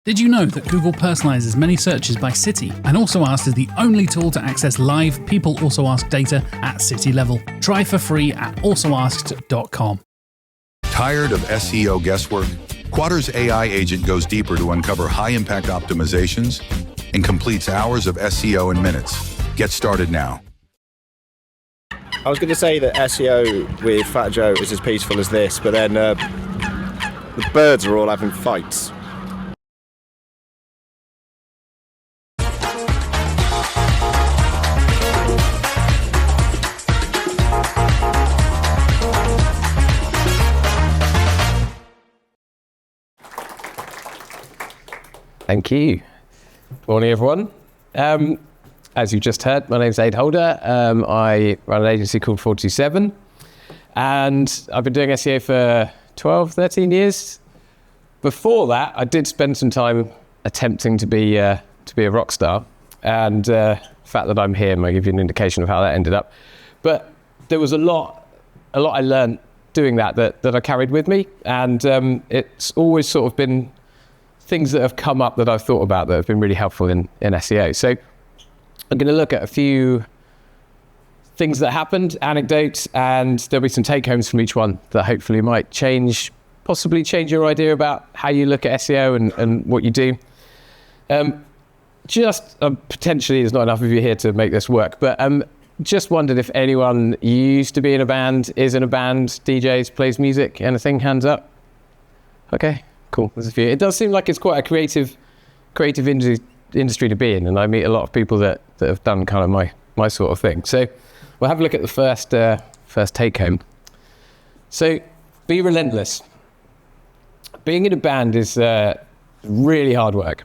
Did you know that Google personalizes many searches by city and Also Asked is the only tool to access live People Also Asked data at city level? Try for free at alsoasked.com. Tired of SEO guesswork? Quadra's AI agent goes deeper to uncover high-impact optimizations and completes hours of SEO in minutes. Get started now. I was going to say that SEO with Fat Joe is as peaceful as this, but then the birds are all having fights. Thank you. Morning, everyone. As you just heard, my name's Ade Holder. I run an agency called 427, and I've been doing SEO for 12, 13 years. Before that, I did spend some time attempting to be a rock star, and the fact that I'm here might give you an indication of how that ended up. But there was a lot I learned doing that I carried with me, and it's always sort of been things that have come up that I've thought about that have been really helpful in SEO. So I'm going to look at a few things that happened, anecdotes, and there'll be some take-homes from each one that hopefully might possibly change your idea about how you look at SEO and what you do. Potentially there's not enough of you here to make this work, but just wondered if anyone used to be in a band, is in a band, DJs, plays music, anything, hands up. Okay. Cool. There's a few. It does seem like it's quite a creative industry to be in, and I meet a lot of people that have done kind of my sort of thing. So we'll have a look at the first take home. So be relentless. Being in a band is really hard work.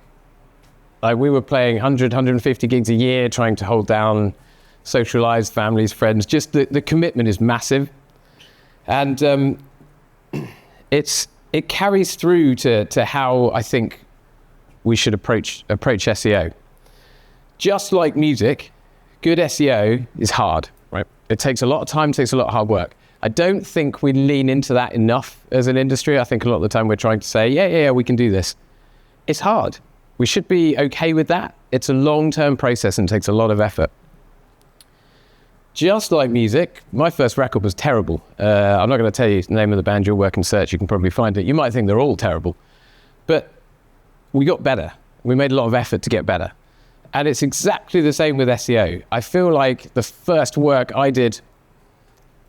Like, we were playing 100, 150 gigs a year, trying to hold down social lives, families, friends. Just the commitment is massive, and it carries through to how I think we should approach SEO. Just like music, good SEO is hard, right? It takes a lot of time, takes a lot of hard work. I don't think we lean into that enough as an industry. I think a lot of the time we're trying to say, yeah, we can do this. It's hard. We should be okay with that. It's a long-term process and takes a lot of effort. Just like music, my first record was terrible. I'm not going to tell you the name of the band. You'll work and search. You can probably find it. You might think they're all terrible. But we got better. We made a lot of effort to get better. And it's exactly the same with SEO. I feel like the first work I did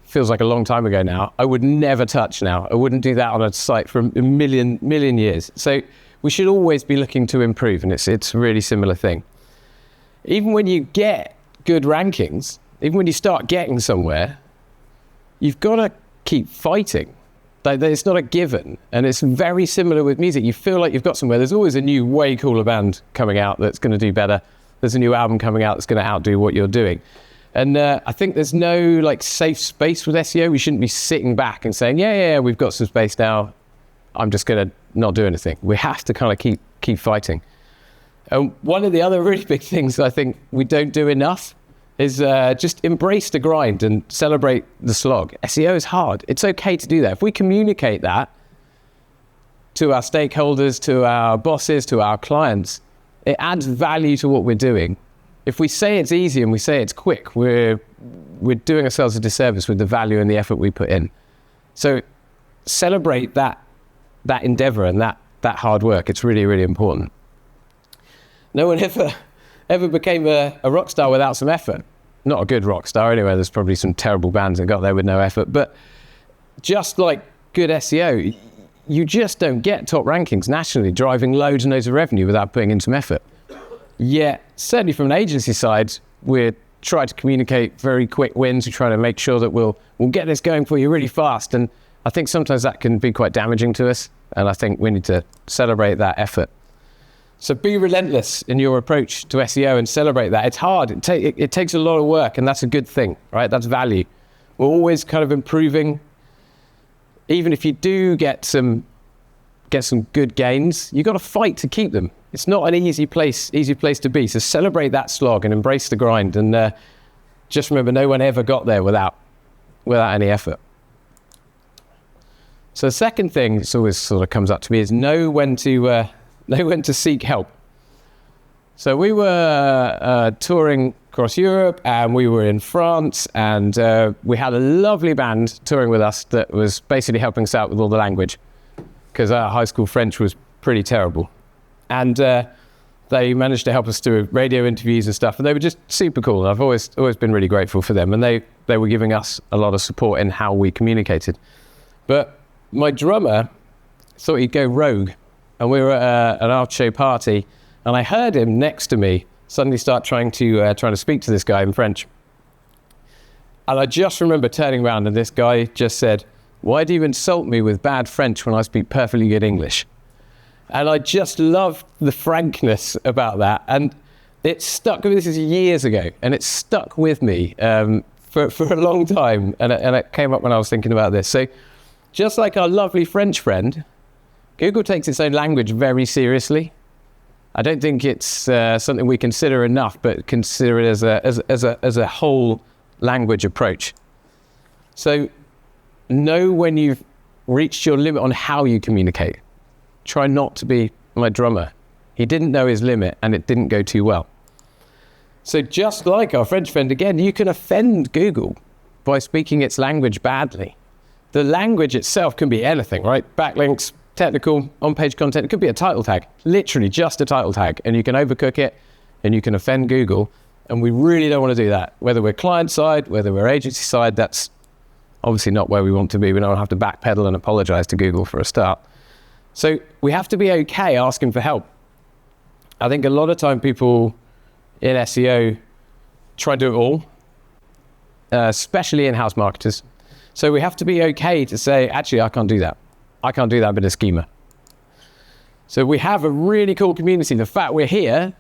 feels like a long time ago now. I would never touch now. I wouldn't do that on a site for a million years. So we should always be looking to improve. And it's a really similar thing. Even when you get good rankings, even when you start getting somewhere, you've got to keep fighting. Like, it's not a given. And it's very similar with music. You feel like you've got somewhere. There's always a new, way cooler band coming out that's going to do better. There's a new album coming out that's going to outdo what you're doing. And I think there's no safe space with SEO. We shouldn't be sitting back and saying, yeah, we've got some space now. I'm just going to not do anything. We have to kind of keep fighting. And one of the other really big things I think we don't do enough is just embrace the grind and celebrate the slog. SEO is hard. It's okay to do that. If we communicate that to our stakeholders, to our bosses, to our clients, it adds value to what we're doing. If we say it's easy and we say it's quick, we're doing ourselves a disservice with the value and the effort we put in. So celebrate that endeavor and that hard work. It's really, really important. No one ever became a rock star without some effort. Not a good rock star anyway. There's probably some terrible bands that got there with no effort. But just like good SEO, you just don't get top rankings nationally driving loads and loads of revenue without putting in some effort. Yet, certainly from an agency side, we're trying to communicate very quick wins. We try to make sure that we'll get this going for you really fast. And I think sometimes that can be quite damaging to us. And I think we need to celebrate that effort. So be relentless in your approach to SEO and celebrate that. It's hard. It takes a lot of work, and that's a good thing, right? That's value. We're always kind of improving. Even if you do get some good gains, you got to fight to keep them. It's not an easy place to be. So celebrate that slog and embrace the grind. And just remember, no one ever got there without any effort. So the second thing that always sort of comes up to me is know when to They went to seek help. So we were touring across Europe, and we were in France, and we had a lovely band touring with us that was basically helping us out with all the language, because our high school French was pretty terrible. And they managed to help us do radio interviews and stuff, and they were just super cool. I've always been really grateful for them, and they were giving us a lot of support in how we communicated. But my drummer thought he'd go rogue, and we were at an art show party, and I heard him next to me suddenly start trying to speak to this guy in French. And I just remember turning around, and this guy just said, "Why do you insult me with bad French when I speak perfectly good English?" And I just loved the frankness about that. And it stuck, this is years ago, and it stuck with me for a long time. And it came up when I was thinking about this. So just like our lovely French friend, Google takes its own language very seriously. I don't think it's something we consider enough, but consider it as a whole language approach. So know when you've reached your limit on how you communicate. Try not to be my drummer. He didn't know his limit, and it didn't go too well. So just like our French friend, again, you can offend Google by speaking its language badly. The language itself can be anything, right? Backlinks, technical, on-page content. It could be a title tag, literally just a title tag, and you can overcook it, and you can offend Google, and we really don't want to do that. Whether we're client side, whether we're agency side, that's obviously not where we want to be. We don't have to backpedal and apologize to Google for a start. So we have to be okay asking for help. I think a lot of time people in SEO try and do it all, especially in-house marketers. So we have to be okay to say, actually, I can't do that. I can't do that bit of schema. So we have a really cool community. The fact we're here,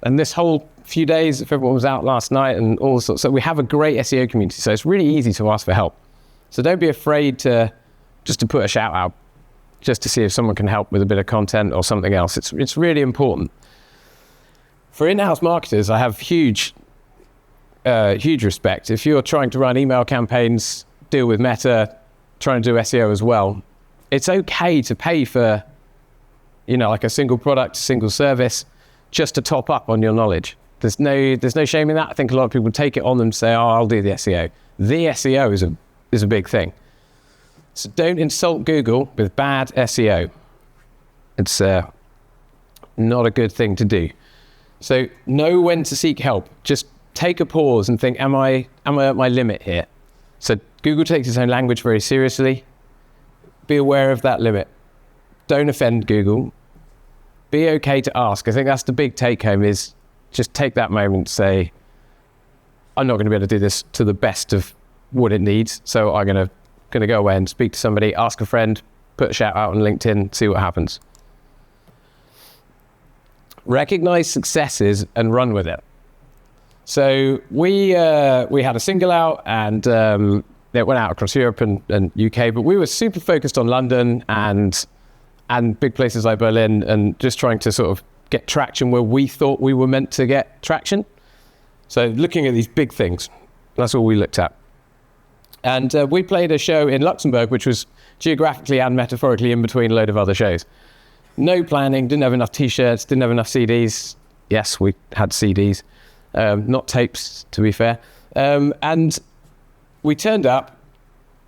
and this whole few days, if everyone was out last night and all sorts, so we have a great SEO community. So it's really easy to ask for help. So don't be afraid to put a shout out, just to see if someone can help with a bit of content or something else. It's really important. For in-house marketers, I have huge respect. If you're trying to run email campaigns, deal with Meta, trying to do SEO as well, it's okay to pay for, like a single product, single service, just to top up on your knowledge. There's no shame in that. I think a lot of people take it on them and say, "Oh, I'll do the SEO." The SEO is a big thing. So don't insult Google with bad SEO. It's not a good thing to do. So know when to seek help. Just take a pause and think, am I at my limit here? So Google takes its own language very seriously. Be aware of that limit. Don't offend Google. Be okay to ask. I think that's the big take home, is just take that moment to say, I'm not going to be able to do this to the best of what it needs. So I'm going to go away and speak to somebody, ask a friend, put a shout out on LinkedIn, see what happens. Recognize successes and run with it. So we had a single out, and it went out across Europe and UK, but we were super focused on London and big places like Berlin, and just trying to sort of get traction where we thought we were meant to get traction. So looking at these big things, that's all we looked at. And we played a show in Luxembourg, which was geographically and metaphorically in between a load of other shows. No planning, didn't have enough t-shirts, didn't have enough CDs. Yes, we had CDs, not tapes, to be fair. And we turned up,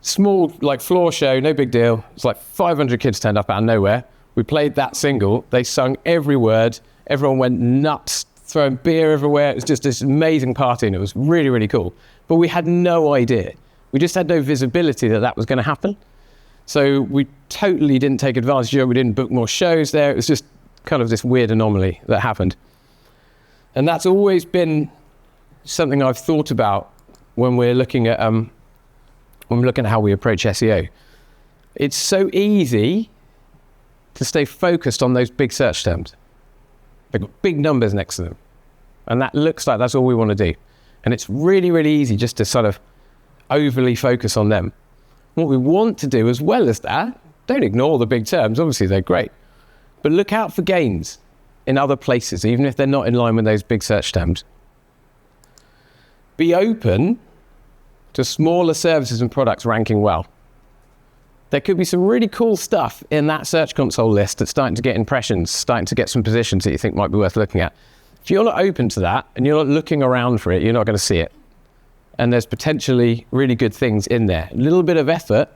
small, like floor show, no big deal. It's like 500 kids turned up out of nowhere. We played that single. They sung every word. Everyone went nuts, throwing beer everywhere. It was just this amazing party, and it was really, really cool. But we had no idea. We just had no visibility that was going to happen. So we totally didn't take advantage of it. We didn't book more shows there. It was just kind of this weird anomaly that happened. And that's always been something I've thought about when we're looking at how we approach SEO. It's so easy to stay focused on those big search terms. They've got big numbers next to them. And that looks like that's all we want to do. And it's really, really easy just to sort of overly focus on them. What we want to do as well as that, don't ignore the big terms, obviously they're great, but look out for gains in other places, even if they're not in line with those big search terms. Be open to smaller services and products ranking well. there could be some really cool stuff in that Search Console list that's starting to get impressions, starting to get some positions that you think might be worth looking at. If you're not open to that and you're not looking around for it, you're not going to see it. And there's potentially really good things in there. A little bit of effort,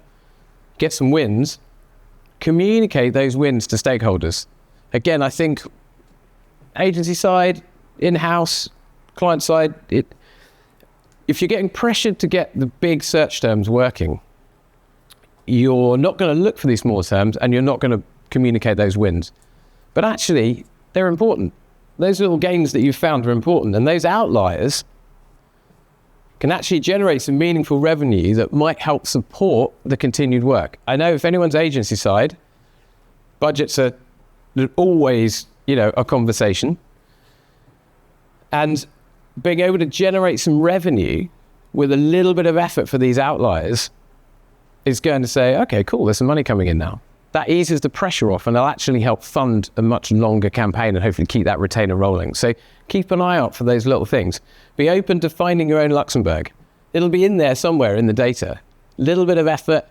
get some wins, communicate those wins to stakeholders. Again, I think agency side, in-house, client side, if you're getting pressured to get the big search terms working, you're not going to look for these small terms and you're not going to communicate those wins. But actually, they're important. Those little gains that you've found are important, and those outliers can actually generate some meaningful revenue that might help support the continued work. I know if anyone's agency side, budgets are always, a conversation. And being able to generate some revenue with a little bit of effort for these outliers is going to say, okay, cool, there's some money coming in now. That eases the pressure off and it'll actually help fund a much longer campaign and hopefully keep that retainer rolling. So keep an eye out for those little things. Be open to finding your own Luxembourg. It'll be in there somewhere in the data. Little bit of effort,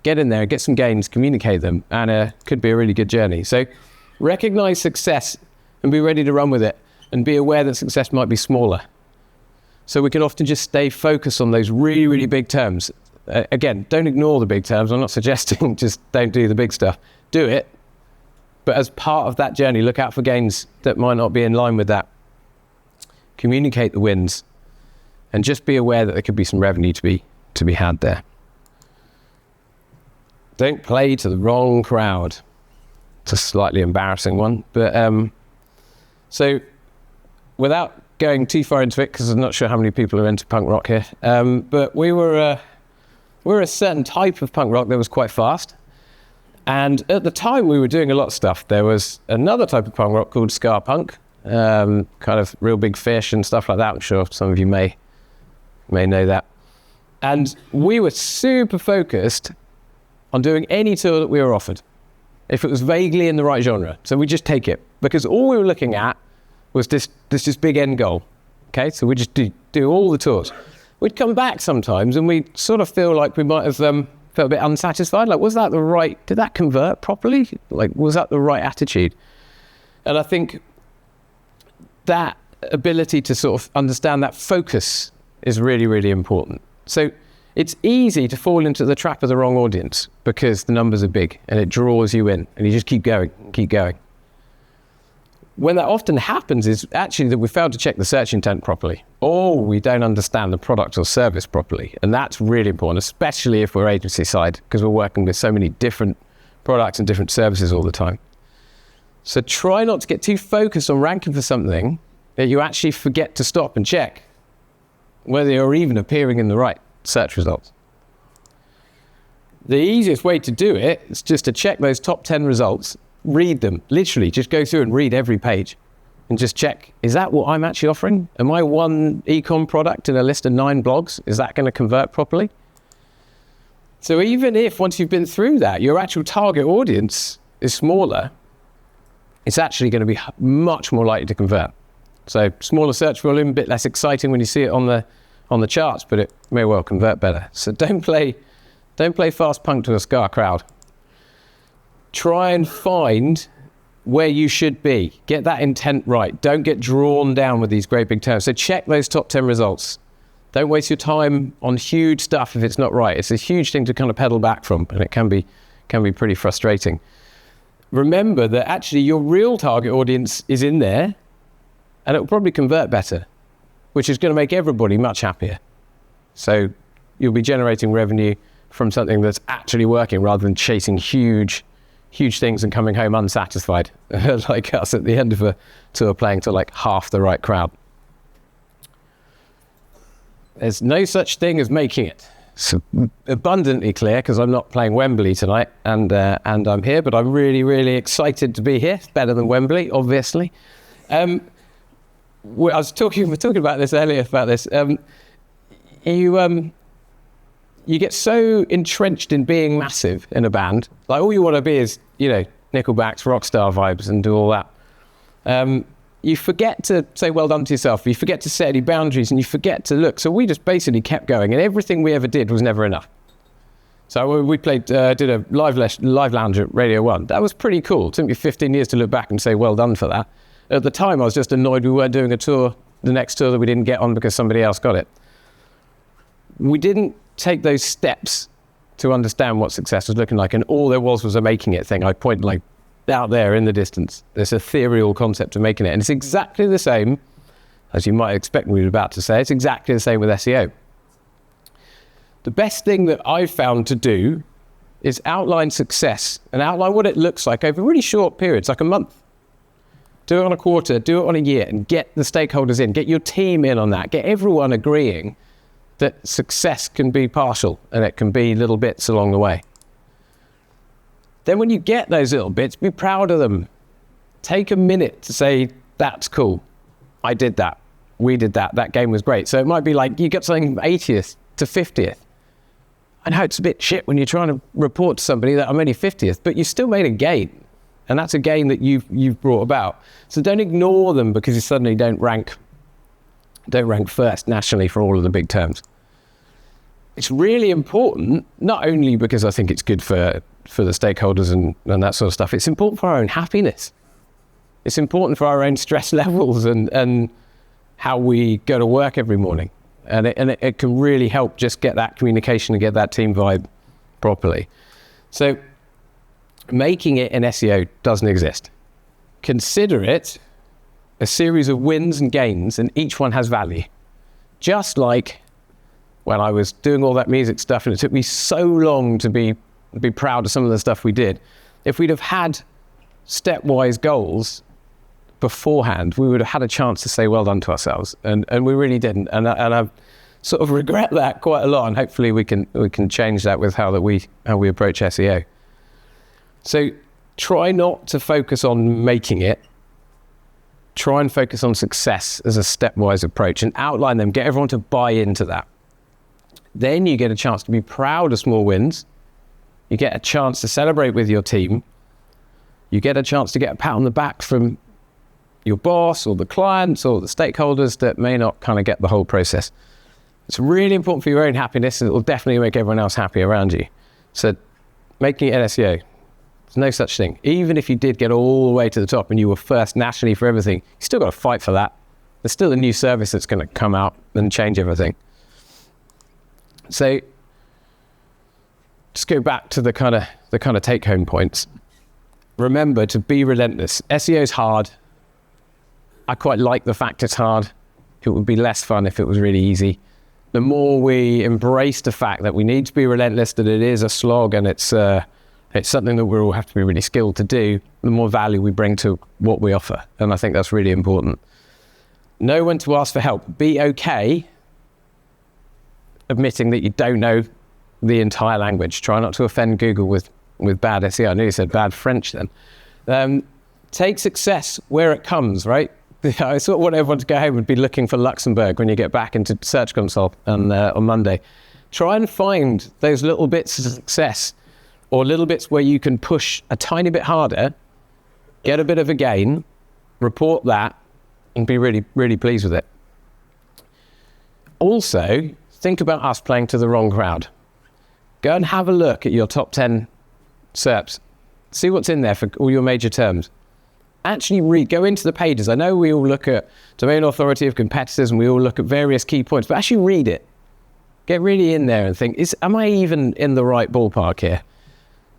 get in there, get some gains, communicate them, and it could be a really good journey. So recognize success and be ready to run with it, and be aware that success might be smaller. So we can often just stay focused on those really, really big terms. Again, don't ignore the big terms. I'm not suggesting just don't do the big stuff. Do it. But as part of that journey, look out for gains that might not be in line with that. Communicate the wins and just be aware that there could be some revenue to be had there. Don't play to the wrong crowd. It's a slightly embarrassing one. But so without going too far into it, because I'm not sure how many people are into punk rock here, but we're a certain type of punk rock that was quite fast. And at the time we were doing a lot of stuff. There was another type of punk rock called ska punk, kind of Real Big Fish and stuff like that. I'm sure some of you may know that. And we were super focused on doing any tour that we were offered, if it was vaguely in the right genre. So we just take it, because all we were looking at was this big end goal. Okay, so we just do all the tours. We'd come back sometimes and we'd sort of feel like we might have felt a bit unsatisfied. Like, did that convert properly? Like, was that the right attitude? And I think that ability to sort of understand that focus is really, really important. So it's easy to fall into the trap of the wrong audience because the numbers are big and it draws you in and you just keep going. When that often happens is actually that we failed to check the search intent properly, or we don't understand the product or service properly. And that's really important, especially if we're agency side, because we're working with so many different products and different services all the time. So try not to get too focused on ranking for something that you actually forget to stop and check whether you're even appearing in the right search results. The easiest way to do it is just to check those top 10 results. Read them, literally just go through and read every page and just check, is that what I'm actually offering? Am I one e-com product in a list of 9 blogs? Is that going to convert properly? So even if once you've been through that, your actual target audience is smaller, it's actually going to be much more likely to convert. So smaller search volume, a bit less exciting when you see it on the charts, but it may well convert better. So don't play fast punk to a ska crowd. Try and find where you should be. Get that intent right. Don't get drawn down with these great big terms. So check those top 10 results. Don't waste your time on huge stuff if it's not right. It's a huge thing to kind of pedal back from, and it can be pretty frustrating. Remember that actually your real target audience is in there, and it will probably convert better, which is going to make everybody much happier. So you'll be generating revenue from something that's actually working rather than chasing huge things and coming home unsatisfied like us at the end of a tour playing to like half the right crowd. There's no such thing as making it. It's abundantly clear because I'm not playing Wembley tonight and I'm here, but I'm really, really excited to be here. It's better than Wembley, obviously. I was talking about this earlier, you get so entrenched in being massive in a band. Like all you want to be is, Nickelback's rock star vibes and do all that. You forget to say well done to yourself. You forget to set any boundaries and you forget to look. So we just basically kept going and everything we ever did was never enough. So we did a live lounge at Radio 1. That was pretty cool. It took me 15 years to look back and say, well done for that. At the time, I was just annoyed we weren't doing a tour, the next tour that we didn't get on because somebody else got it. We didn't take those steps to understand what success was looking like, and all there was a making it thing. I point like out there in the distance, this ethereal concept of making it. And it's exactly the same, as you might expect me about to say, it's exactly the same with SEO. The best thing that I've found to do is outline success and outline what it looks like over really short periods, like a month. Do it on a quarter, do it on a year, and get the stakeholders in, get your team in on that, get everyone agreeing that success can be partial and it can be little bits along the way. Then when you get those little bits, be proud of them. Take a minute to say, that's cool. I did that. We did that. That game was great. So it might be like you got something from 80th to 50th. I know it's a bit shit when you're trying to report to somebody that I'm only 50th, but you still made a gain. And that's a gain that you've brought about. So don't ignore them because you suddenly don't rank first nationally for all of the big terms. It's really important, not only because I think it's good for the stakeholders and that sort of stuff, it's important for our own happiness. It's important for our own stress levels and how we go to work every morning. And it can really help just get that communication and get that team vibe properly. So making it in SEO doesn't exist. Consider it a series of wins and gains, and each one has value. Just like when I was doing all that music stuff and it took me so long to be proud of some of the stuff we did. If we'd have had stepwise goals beforehand, we would have had a chance to say well done to ourselves, and we really didn't. And I sort of regret that quite a lot, and hopefully we can change that with how we approach SEO. So try not to focus on making it. Try and focus on success as a stepwise approach and outline them. Get everyone to buy into that. Then you get a chance to be proud of small wins. You get a chance to celebrate with your team. You get a chance to get a pat on the back from your boss or the clients or the stakeholders that may not kind of get the whole process. It's really important for your own happiness, and it will definitely make everyone else happy around you. So making it SEO, there's no such thing. Even if you did get all the way to the top and you were first nationally for everything, you still got to fight for that. There's still a new service that's going to come out and change everything. So just go back to the kind of take-home points. Remember to be relentless. SEO is hard. I quite like the fact it's hard. It would be less fun if it was really easy. The more we embrace the fact that we need to be relentless, that it is a slog and it's something that we all have to be really skilled to do, the more value we bring to what we offer. And I think that's really important. Know when to ask for help. Be okay admitting that you don't know the entire language. Try not to offend Google with bad SEO. I knew you said bad French then. Take success where it comes, right? I sort of want everyone to go home and be looking for Luxembourg when you get back into Search Console on Monday. Try and find those little bits of success or little bits where you can push a tiny bit harder, get a bit of a gain, report that, and be really, really pleased with it. Also, think about us playing to the wrong crowd. Go and have a look at your top 10 SERPs. See what's in there for all your major terms. Actually go into the pages. I know we all look at domain authority of competitors and we all look at various key points, but actually read it. Get really in there and think, am I even in the right ballpark here?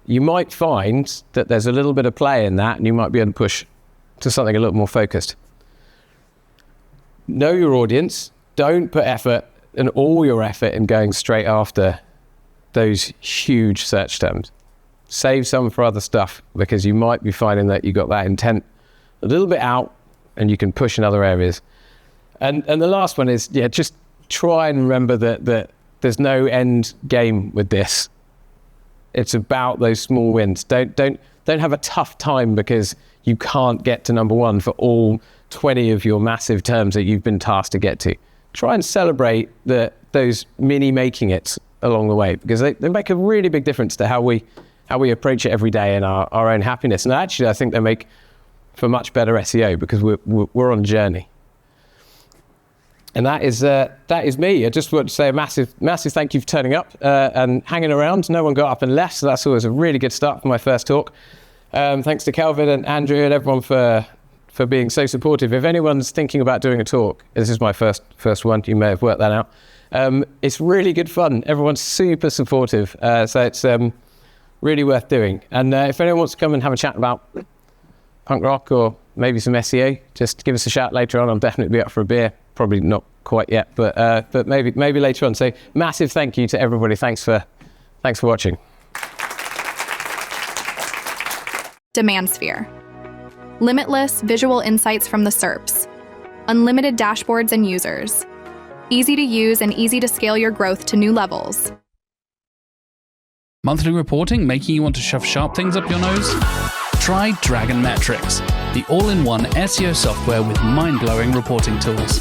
You might find that there's a little bit of play in that and you might be able to push to something a little more focused. Know your audience. Don't put effort and all your effort in going straight after those huge search terms. Save some for other stuff because you might be finding that you got that intent a little bit out and you can push in other areas. And the last one is, just try and remember that there's no end game with this. It's about those small wins. Don't have a tough time because you can't get to number one for all 20 of your massive terms that you've been tasked to get to. Try and celebrate those mini making it along the way because they make a really big difference to how we approach it every day and our own happiness. And actually, I think they make for much better SEO because we're on a journey. And that is me. I just want to say a massive thank you for turning up and hanging around. No one got up and left, so that's always a really good start for my first talk. Thanks to Kelvin and Andrew and everyone for being so supportive. If anyone's thinking about doing a talk, this is my first one, you may have worked that out. It's really good fun. Everyone's super supportive, so it's really worth doing. And if anyone wants to come and have a chat about punk rock or maybe some SEO, just give us a shout later on. I'll definitely be up for a beer. Probably not quite yet, but maybe later on. So massive thank you to everybody. Thanks for watching. Demand sphere. Limitless visual insights from the SERPs. Unlimited dashboards and users. Easy to use and easy to scale your growth to new levels. Monthly reporting making you want to shove sharp things up your nose? Try Dragon Metrics, the all-in-one SEO software with mind-blowing reporting tools.